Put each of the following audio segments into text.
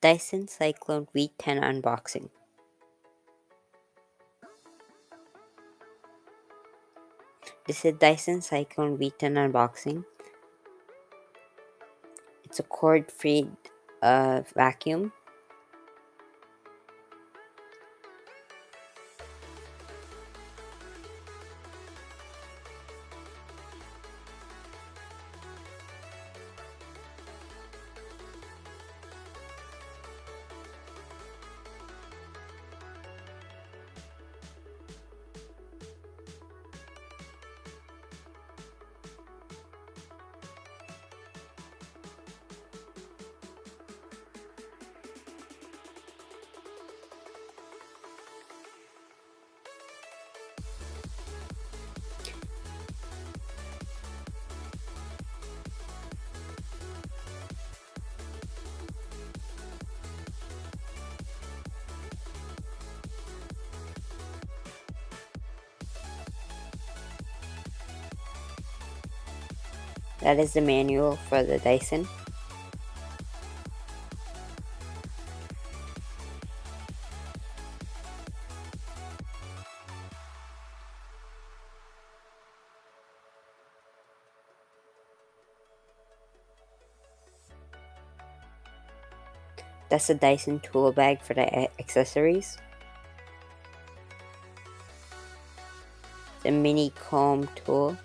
Dyson Cyclone V10 unboxing. This is Dyson Cyclone V10 unboxing. It's a cord-free vacuum. That is the manual for the Dyson. That's the Dyson tool bag for the accessories. The mini comb tool.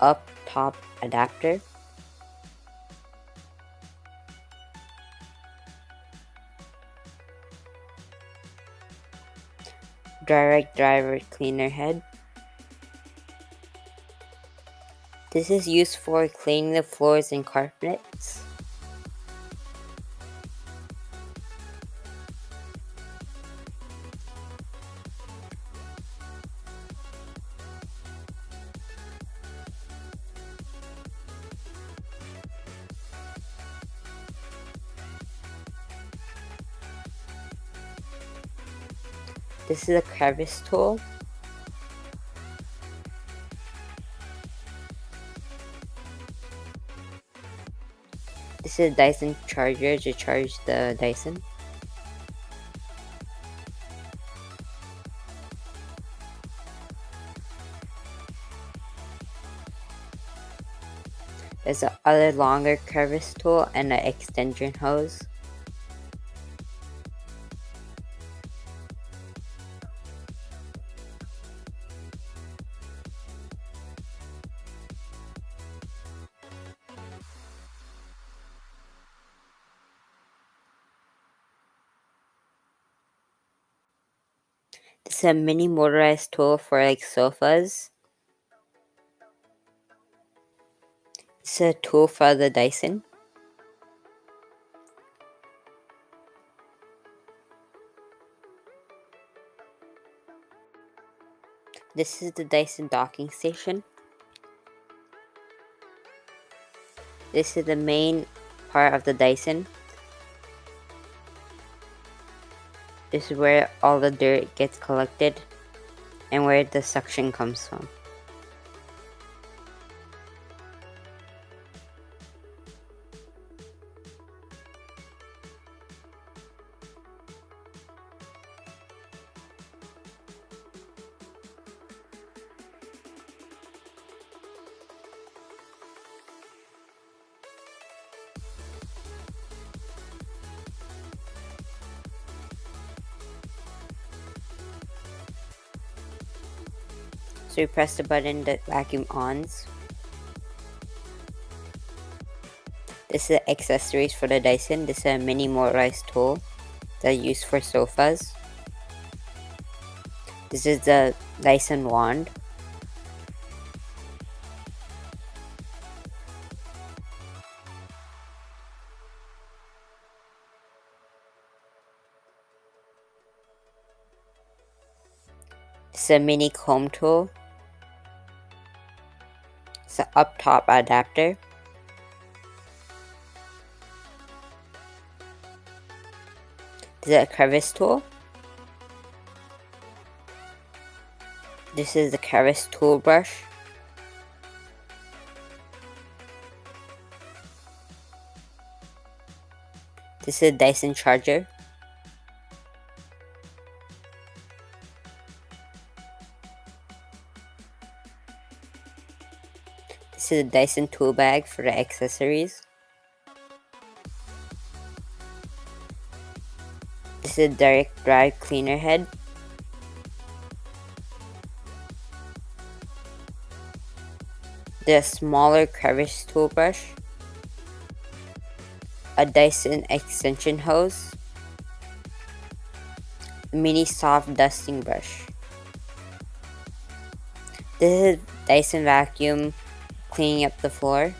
Up top adapter. Direct driver cleaner head. This is used for cleaning the floors and carpets. This is a CREVICE tool. This is a Dyson charger to charge the Dyson. There's a other longer CREVICE tool and an extension hose. This is a mini motorized tool for like sofas. This is a tool for the Dyson. This is the Dyson docking station. This is the main part of the Dyson. This is where all the dirt gets collected and where the suction comes from. So you press the button, the vacuum ons. This is the accessories for the Dyson. This is a mini motorized tool that is used for sofas. This is the Dyson wand. This is a mini comb tool. It's an up top adapter. This is a crevice tool. This is the CREVICE tool brush. This is a Dyson charger. This is a Dyson tool bag for the accessories. This is a direct dry cleaner head. The smaller CREVICE tool brush. A Dyson extension hose. A mini soft dusting brush. This is Dyson vacuum cleaning up the floor.